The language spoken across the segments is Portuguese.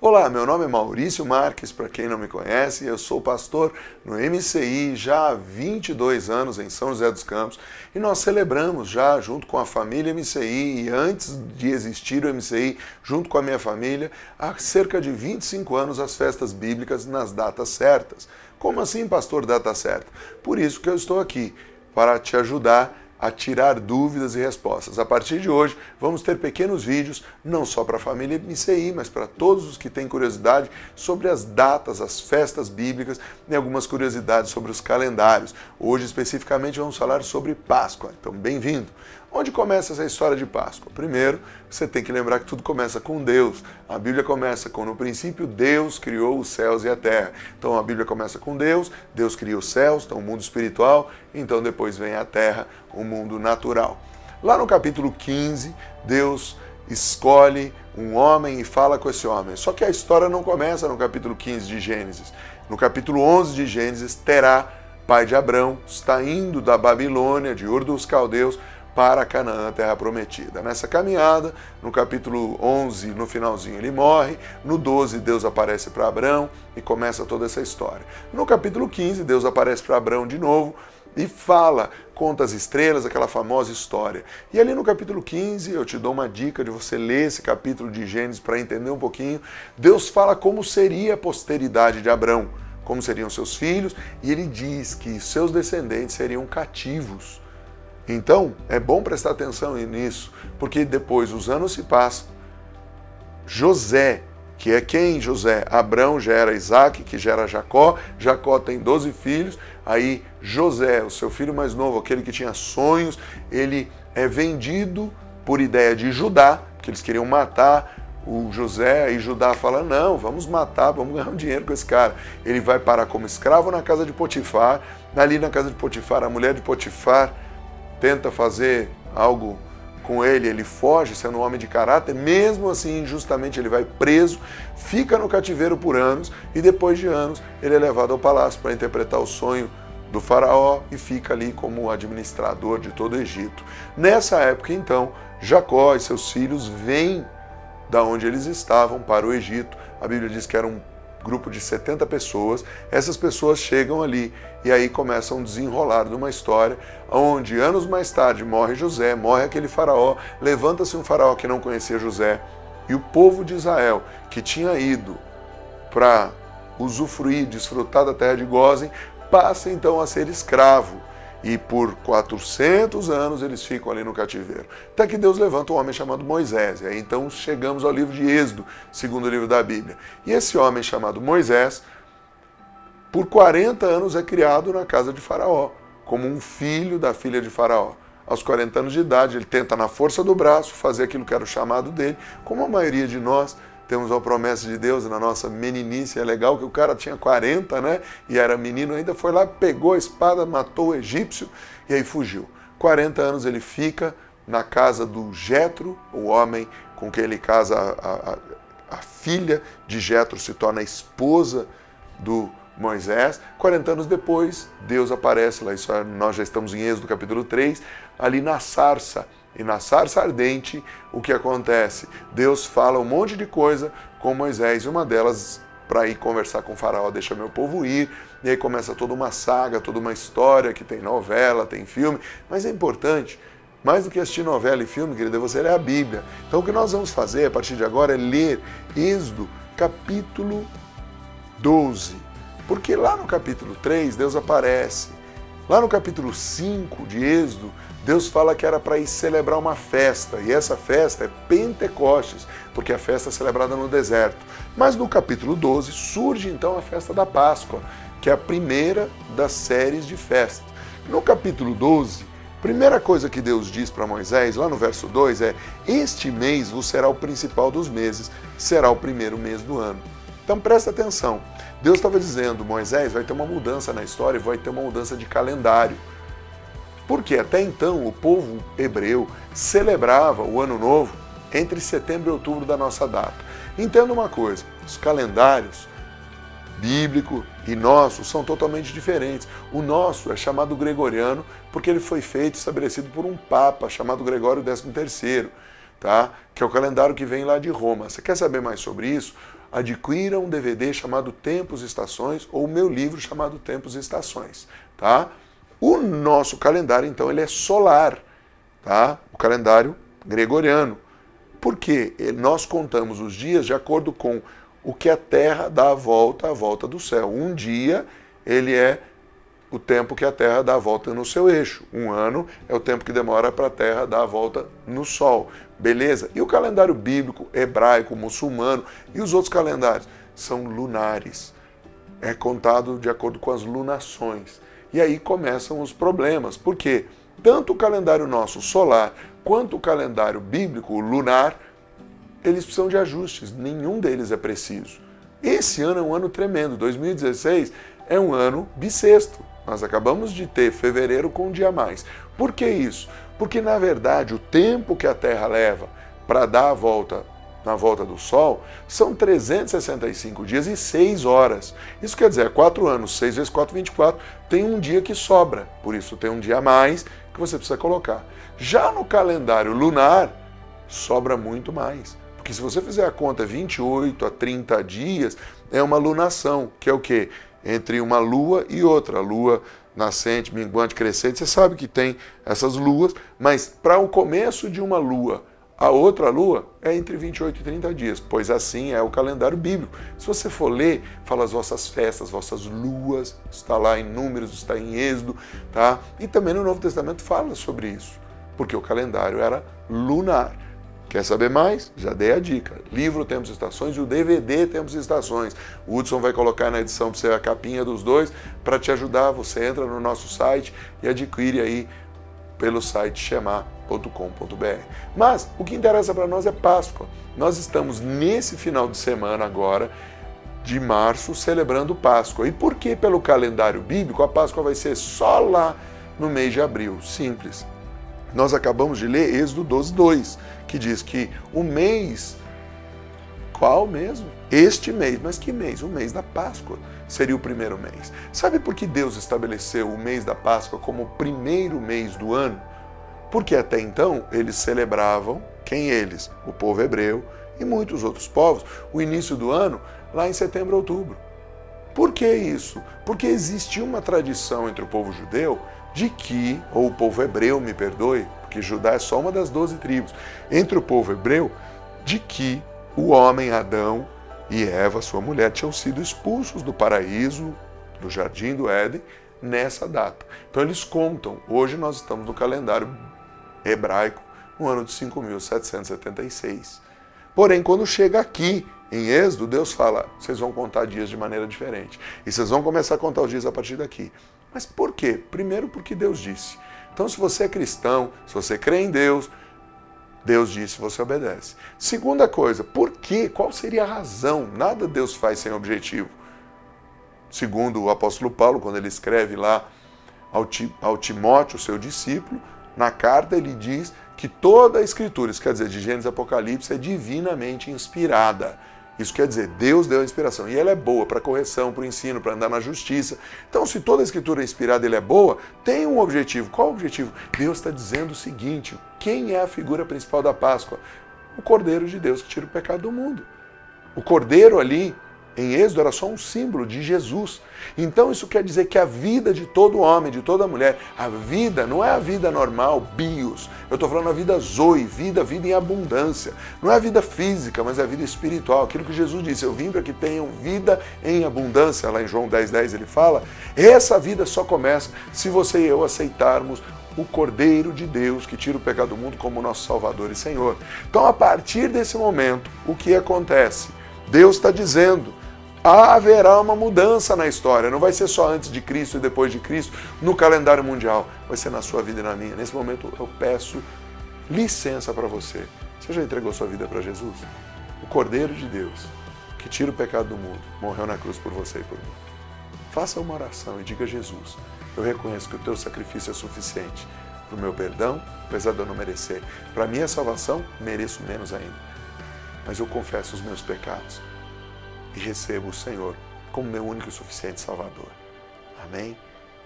Olá, meu nome é Maurício Marques, para quem não me conhece, eu sou pastor no MCI já há 22 anos em São José dos Campos e nós celebramos já junto com a família MCI e antes de existir o MCI, junto com a minha família, há cerca de 25 anos as festas bíblicas nas datas certas. Como assim, pastor, data certa? Por isso que eu estou aqui, para te ajudar a tirar dúvidas e respostas. A partir de hoje, vamos ter pequenos vídeos, não só para a família MCI, mas para todos os que têm curiosidade sobre as datas, as festas bíblicas e algumas curiosidades sobre os calendários. Hoje, especificamente, vamos falar sobre Páscoa. Então, bem-vindo! Onde começa essa história de Páscoa? Primeiro, você tem que lembrar que tudo começa com Deus. A Bíblia começa com, no princípio, Deus criou os céus e a terra. Então, a Bíblia começa com Deus, Deus cria os céus, então o mundo espiritual, então depois vem a terra, o mundo natural. Lá no capítulo 15, Deus escolhe um homem e fala com esse homem. Só que a história não começa no capítulo 15 de Gênesis. No capítulo 11 de Gênesis, Terá, pai de Abrão, está indo da Babilônia, de Ur dos Caldeus, para Canaã, a terra prometida. Nessa caminhada, no capítulo 11, no finalzinho, ele morre. No 12, Deus aparece para Abrão e começa toda essa história. No capítulo 15, Deus aparece para Abrão de novo e fala, conta as estrelas, aquela famosa história. E ali no capítulo 15, eu te dou uma dica de você ler esse capítulo de Gênesis para entender um pouquinho. Deus fala como seria a posteridade de Abrão, como seriam seus filhos, e ele diz que seus descendentes seriam cativos. Então, é bom prestar atenção nisso, porque depois os anos se passam. José, que é quem José? Abrão gera Isaac, que gera Jacó. Jacó tem 12 filhos. Aí José, o seu filho mais novo, aquele que tinha sonhos, ele é vendido por ideia de Judá, porque eles queriam matar o José. Aí Judá fala, não, vamos matar, vamos ganhar um dinheiro com esse cara. Ele vai parar como escravo na casa de Potifar. Ali na casa de Potifar, a mulher de Potifar tenta fazer algo com ele, ele foge, sendo um homem de caráter, mesmo assim, injustamente, ele vai preso, fica no cativeiro por anos, e depois de anos, ele é levado ao palácio para interpretar o sonho do faraó e fica ali como administrador de todo o Egito. Nessa época, então, Jacó e seus filhos vêm da onde eles estavam para o Egito. A Bíblia diz que era um grupo de 70 pessoas, essas pessoas chegam ali e aí começam a desenrolar de uma história onde anos mais tarde morre José, morre aquele faraó, levanta-se um faraó que não conhecia José e o povo de Israel, que tinha ido para usufruir, desfrutar da terra de Gósen, passa então a ser escravo. E por 400 anos eles ficam ali no cativeiro. Até que Deus levanta um homem chamado Moisés. E aí então chegamos ao livro de Êxodo, segundo livro da Bíblia. E esse homem chamado Moisés, por 40 anos é criado na casa de Faraó, como um filho da filha de Faraó. Aos 40 anos de idade, ele tenta na força do braço fazer aquilo que era o chamado dele, como a maioria de nós. Temos uma promessa de Deus na nossa meninice. É legal que o cara tinha 40, né? E era menino ainda, foi lá, pegou a espada, matou o egípcio e aí fugiu. 40 anos ele fica na casa do Jetro, o homem com quem ele casa, a filha de Jetro se torna a esposa do Moisés. 40 anos depois, Deus aparece lá, nós já estamos em Êxodo capítulo 3, ali na sarça. E na sarça ardente, o que acontece? Deus fala um monte de coisa com Moisés, e uma delas, para ir conversar com o faraó, deixa meu povo ir, e aí começa toda uma saga, toda uma história, que tem novela, tem filme, mas é importante, mais do que assistir novela e filme, querida, você ler a Bíblia. Então o que nós vamos fazer a partir de agora é ler Êxodo capítulo 12, porque lá no capítulo 3 Deus aparece, lá no capítulo 5 de Êxodo, Deus fala que era para ir celebrar uma festa, e essa festa é Pentecostes, porque a festa é celebrada no deserto. Mas no capítulo 12 surge então a festa da Páscoa, que é a primeira das séries de festas. No capítulo 12, a primeira coisa que Deus diz para Moisés, lá no verso 2, é: este mês vos será o principal dos meses, será o primeiro mês do ano. Então presta atenção, Deus estava dizendo, Moisés, vai ter uma mudança na história, vai ter uma mudança de calendário. Porque até então o povo hebreu celebrava o Ano Novo entre setembro e outubro da nossa data. Entenda uma coisa, os calendários bíblico e nosso são totalmente diferentes. O nosso é chamado gregoriano porque ele foi feito, estabelecido por um papa chamado Gregório XIII, tá? Que é o calendário que vem lá de Roma. Você quer saber mais sobre isso? adquira um DVD chamado Tempos e Estações ou o meu livro chamado Tempos e Estações, tá? O nosso calendário, então, ele é solar, tá? O calendário gregoriano. Por quê? Nós contamos os dias de acordo com o que a Terra dá a volta do céu. Um dia, ele é o tempo que a Terra dá a volta no seu eixo. Um ano é o tempo que demora para a Terra dar a volta no Sol. Beleza? E o calendário bíblico, hebraico, muçulmano e os outros calendários são lunares. É contado de acordo com as lunações. E aí começam os problemas. Por quê? Tanto o calendário nosso solar quanto o calendário bíblico lunar, eles precisam de ajustes. Nenhum deles é preciso. Esse ano é um ano tremendo. 2016 é um ano bissexto. Nós acabamos de ter fevereiro com um dia a mais. Por que isso? Porque, na verdade, o tempo que a Terra leva para dar a volta na volta do Sol são 365 dias e 6 horas. Isso quer dizer, 4 anos, 6 vezes 4, 24, tem um dia que sobra. Por isso, tem um dia a mais que você precisa colocar. Já no calendário lunar, sobra muito mais. Porque se você fizer a conta 28 a 30 dias, é uma lunação, que é o quê? Entre uma lua e outra, a lua nascente, minguante, crescente, você sabe que tem essas luas, mas para o começo de uma lua, a outra lua é entre 28 e 30 dias, pois assim é o calendário bíblico. Se você for ler, fala as vossas festas, vossas luas, está lá em Números, está em Êxodo, tá? E também no Novo Testamento fala sobre isso, porque o calendário era lunar. Quer saber mais? Já dei a dica. Livro Tempos e Estações e o DVD Tempos e Estações. O Hudson vai colocar na edição para você a capinha dos dois para te ajudar. Você entra no nosso site e adquire aí pelo site shema.com.br. Mas o que interessa para nós é Páscoa. Nós estamos nesse final de semana agora, de março, celebrando Páscoa. E por que pelo calendário bíblico a Páscoa vai ser só lá no mês de abril? Simples. Nós acabamos de ler Êxodo 12:2, que diz que o mês, qual mesmo? Este mês, mas que mês? O mês da Páscoa seria o primeiro mês. Sabe por que Deus estabeleceu o mês da Páscoa como o primeiro mês do ano? Porque até então eles celebravam, quem eles? O povo hebreu e muitos outros povos, o início do ano lá em setembro, outubro. Por que isso? Porque existia uma tradição entre o povo judeu de que, ou o povo hebreu, me perdoe, porque Judá é só uma das 12 tribos, entre o povo hebreu, de que o homem Adão e Eva, sua mulher, tinham sido expulsos do paraíso, do jardim do Éden, nessa data. Então eles contam, hoje nós estamos no calendário hebraico, no ano de 5.776. Porém, quando chega aqui, em Êxodo, Deus fala, vocês vão contar dias de maneira diferente. E vocês vão começar a contar os dias a partir daqui. Mas por quê? Primeiro porque Deus disse. Então, se você é cristão, se você crê em Deus, Deus disse, você obedece. Segunda coisa, por quê? Qual seria a razão? Nada Deus faz sem objetivo. Segundo o apóstolo Paulo, quando ele escreve lá ao Timóteo, seu discípulo, na carta ele diz que toda a Escritura, isso quer dizer, de Gênesis a Apocalipse, é divinamente inspirada. Isso quer dizer, Deus deu a inspiração. E ela é boa para correção, para o ensino, para andar na justiça. Então, se toda a Escritura é inspirada e ela é boa, tem um objetivo. Qual o objetivo? Deus está dizendo o seguinte, quem é a figura principal da Páscoa? O Cordeiro de Deus que tira o pecado do mundo. O Cordeiro ali, em Êxodo, era só um símbolo de Jesus. Então isso quer dizer que a vida de todo homem, de toda mulher, a vida não é a vida normal, bios. Eu estou falando a vida zoe, vida em abundância. Não é a vida física, mas é a vida espiritual. Aquilo que Jesus disse, eu vim para que tenham vida em abundância. Lá em João 10:10 ele fala, essa vida só começa se você e eu aceitarmos o Cordeiro de Deus que tira o pecado do mundo como nosso Salvador e Senhor. Então a partir desse momento, o que acontece? Deus está dizendo, haverá uma mudança na história. Não vai ser só antes de Cristo e depois de Cristo, no calendário mundial. Vai ser na sua vida e na minha. Nesse momento eu peço licença para você. Você já entregou sua vida para Jesus? O Cordeiro de Deus, que tira o pecado do mundo, morreu na cruz por você e por mim. Faça uma oração e diga a Jesus, eu reconheço que o teu sacrifício é suficiente para o meu perdão, apesar de eu não merecer. Para a minha salvação, mereço menos ainda. Mas eu confesso os meus pecados e recebo o Senhor como meu único e suficiente Salvador. Amém?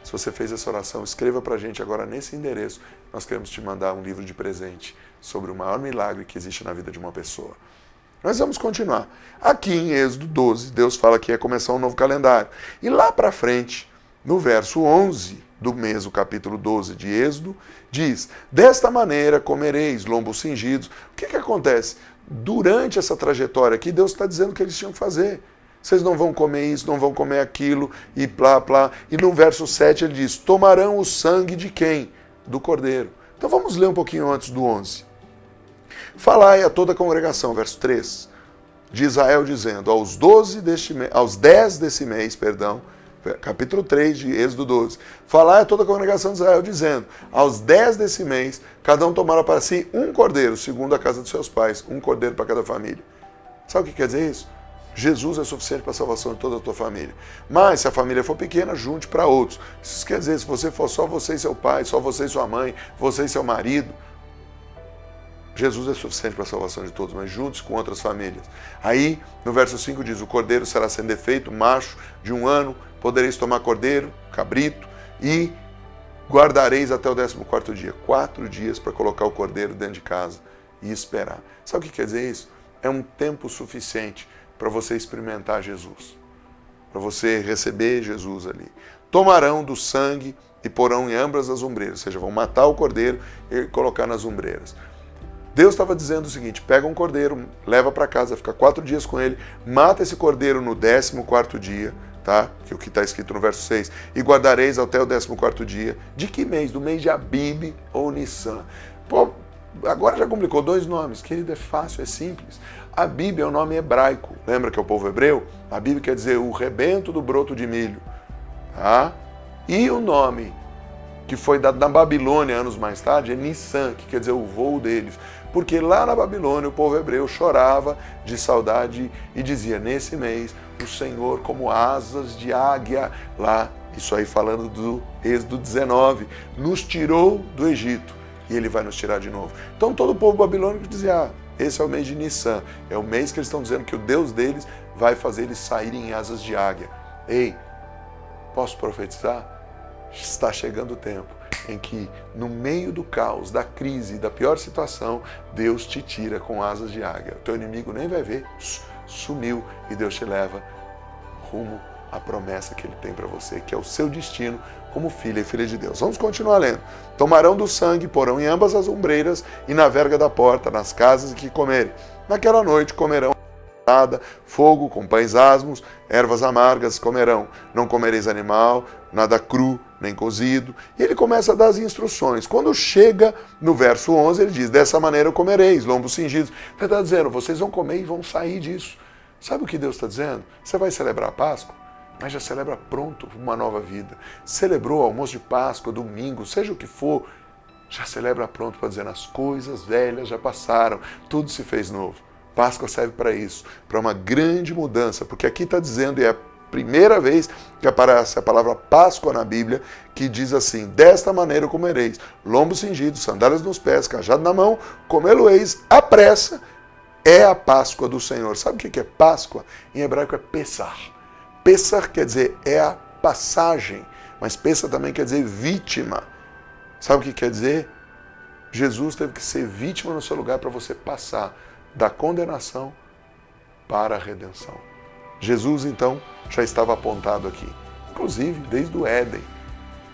Se você fez essa oração, escreva para a gente agora nesse endereço. Nós queremos te mandar um livro de presente sobre o maior milagre que existe na vida de uma pessoa. Nós vamos continuar. Aqui em Êxodo 12, Deus fala que ia começar um novo calendário. E lá para frente, no verso 11 do mesmo capítulo 12 de Êxodo, diz: desta maneira comereis lombos cingidos. O que acontece? Durante essa trajetória aqui, Deus está dizendo o que eles tinham que fazer. Vocês não vão comer isso, não vão comer aquilo, e blá, blá. E no verso 7 ele diz: tomarão o sangue de quem? Do cordeiro. Então vamos ler um pouquinho antes do 11. Falai a toda a congregação, verso 3, de Israel, dizendo: aos 10 desse mês, capítulo 3 de Êxodo 12, falai a toda a congregação de Israel, dizendo: aos 10 desse mês, cada um tomará para si um cordeiro, segundo a casa de seus pais, um cordeiro para cada família. Sabe o que quer dizer isso? Jesus é suficiente para a salvação de toda a tua família. Mas, se a família for pequena, junte para outros. Isso quer dizer, se você for só você e seu pai, só você e sua mãe, você e seu marido, Jesus é suficiente para a salvação de todos, mas juntos com outras famílias. Aí, no verso 5 diz: o cordeiro será sem defeito, macho, de 1 ano, podereis tomar cordeiro, cabrito, e guardareis até o 14º dia. 4 dias para colocar o cordeiro dentro de casa e esperar. Sabe o que quer dizer isso? É um tempo suficiente para você experimentar Jesus, para você receber Jesus ali. Tomarão do sangue e porão em ambas as ombreiras, ou seja, vão matar o cordeiro e colocar nas ombreiras. Deus estava dizendo o seguinte: pega um cordeiro, leva para casa, fica 4 dias com ele, mata esse cordeiro no 14º dia, tá? Que é o que está escrito no verso 6, e guardareis até o 14º dia. De que mês? Do mês de Abib ou Nissan. Pô, agora já complicou 2 nomes, querido, é fácil, é simples. Abib é o nome hebraico, lembra que é o povo hebreu? Abib quer dizer o rebento do broto de milho, tá? E o nome que foi dado na Babilônia anos mais tarde é Nissan, que quer dizer o voo deles. Porque lá na Babilônia o povo hebreu chorava de saudade e dizia: nesse mês o Senhor, como asas de águia, lá, isso aí falando do Êxodo 19, nos tirou do Egito e ele vai nos tirar de novo. Então todo o povo babilônico dizia: esse é o mês de Nissan, é o mês que eles estão dizendo que o Deus deles vai fazer eles saírem em asas de águia. Ei, posso profetizar? Está chegando o tempo em que, no meio do caos, da crise, da pior situação, Deus te tira com asas de águia. O teu inimigo nem vai ver, sumiu, e Deus te leva rumo à promessa que Ele tem para você, que é o seu destino como filha e filha de Deus. Vamos continuar lendo. Tomarão do sangue, porão em ambas as ombreiras e na verga da porta, nas casas em que comerem. Naquela noite comerão fogo com pães asmos, ervas amargas comerão. Não comereis animal, nada cru, nem cozido. E ele começa a dar as instruções. Quando chega no verso 11, ele diz: dessa maneira comereis, lombos cingidos. Ele está dizendo: vocês vão comer e vão sair disso. Sabe o que Deus está dizendo? Você vai celebrar a Páscoa, mas já celebra pronto uma nova vida. Celebrou almoço de Páscoa, domingo, seja o que for, já celebra pronto para dizer: as coisas velhas já passaram, tudo se fez novo. Páscoa serve para isso, para uma grande mudança, porque aqui está dizendo, e é a primeira vez que aparece a palavra Páscoa na Bíblia, que diz assim: desta maneira comereis, lombos cingidos, sandálias nos pés, cajado na mão, comê-lo-eis à pressa, é a Páscoa do Senhor. Sabe o que é Páscoa? Em hebraico é Pessah. Pessah quer dizer é a passagem, mas Pessah também quer dizer vítima. Sabe o que quer dizer? Jesus teve que ser vítima no seu lugar para você passar da condenação para a redenção. Jesus, então, já estava apontado aqui. Inclusive, desde o Éden.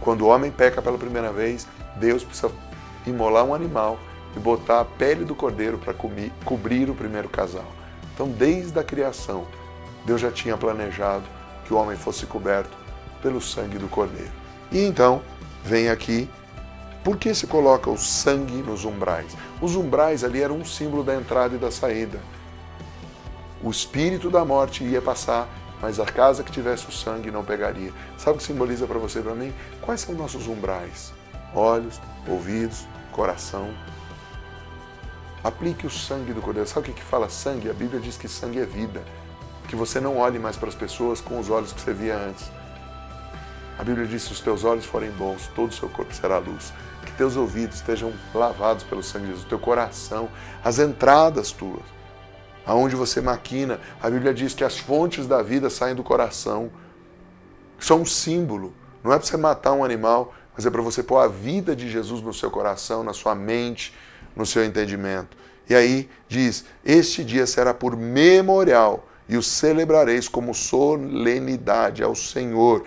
Quando o homem peca pela primeira vez, Deus precisa imolar um animal e botar a pele do cordeiro para cobrir o primeiro casal. Então, desde a criação, Deus já tinha planejado que o homem fosse coberto pelo sangue do cordeiro. E então, vem aqui: por que se coloca o sangue nos umbrais? Os umbrais ali eram um símbolo da entrada e da saída. O espírito da morte ia passar, mas a casa que tivesse o sangue não pegaria. Sabe o que simboliza para você e para mim? Quais são nossos umbrais? Olhos, ouvidos, coração. Aplique o sangue do cordeiro. Sabe o que fala sangue? A Bíblia diz que sangue é vida. Que você não olhe mais para as pessoas com os olhos que você via antes. A Bíblia diz: se os teus olhos forem bons, todo o seu corpo será luz. Que teus ouvidos estejam lavados pelo sangue de Jesus, o teu coração, as entradas tuas, aonde você maquina. A Bíblia diz que as fontes da vida saem do coração. Isso é um símbolo. Não é para você matar um animal, mas é para você pôr a vida de Jesus no seu coração, na sua mente, no seu entendimento. E aí diz, este dia será por memorial e o celebrareis como solenidade ao Senhor.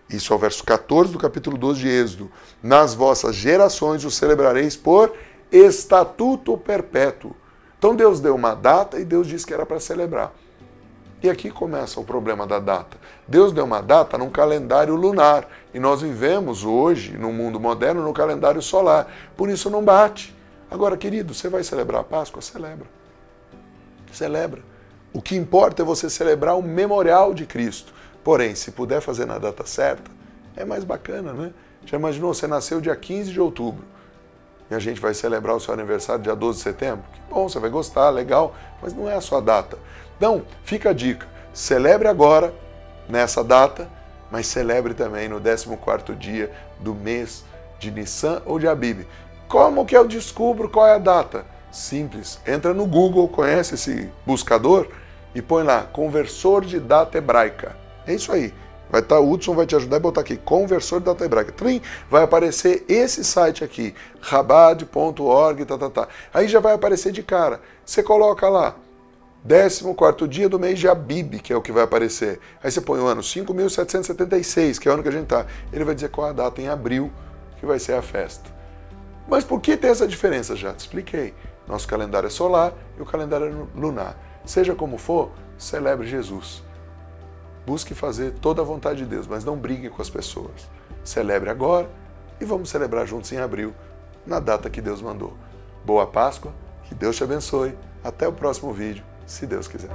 Isso é o verso 14 do capítulo 12 de Êxodo. Nas vossas gerações o celebrareis por estatuto perpétuo. Então Deus deu uma data e Deus disse que era para celebrar. E aqui começa o problema da data. Deus deu uma data num calendário lunar. E nós vivemos hoje, no mundo moderno, no calendário solar. Por isso não bate. Agora, querido, você vai celebrar a Páscoa? Celebra. Celebra. O que importa é você celebrar o memorial de Cristo. Porém, se puder fazer na data certa, é mais bacana, né? Já imaginou, você nasceu dia 15 de outubro e a gente vai celebrar o seu aniversário dia 12 de setembro? Que bom, você vai gostar, legal, mas não é a sua data. Então, fica a dica, celebre agora, nessa data, mas celebre também no 14º dia do mês de Nissan ou de Abib. Como que eu descubro qual é a data? Simples, entra no Google, conhece esse buscador e põe lá, conversor de data hebraica. É isso aí. Vai estar, o Hudson vai te ajudar a botar aqui, conversor de data hebraica. Trim, vai aparecer esse site aqui, rabad.org, Aí já vai aparecer de cara. Você coloca lá, 14º dia do mês de Abib, que é o que vai aparecer. Aí você põe o ano 5.776, que é o ano que a gente está. Ele vai dizer qual é a data em abril que vai ser a festa. Mas por que tem essa diferença? Já te expliquei. Nosso calendário é solar e o calendário é lunar. Seja como for, celebre Jesus. Busque fazer toda a vontade de Deus, mas não brigue com as pessoas. Celebre agora e vamos celebrar juntos em abril, na data que Deus mandou. Boa Páscoa, que Deus te abençoe. Até o próximo vídeo, se Deus quiser.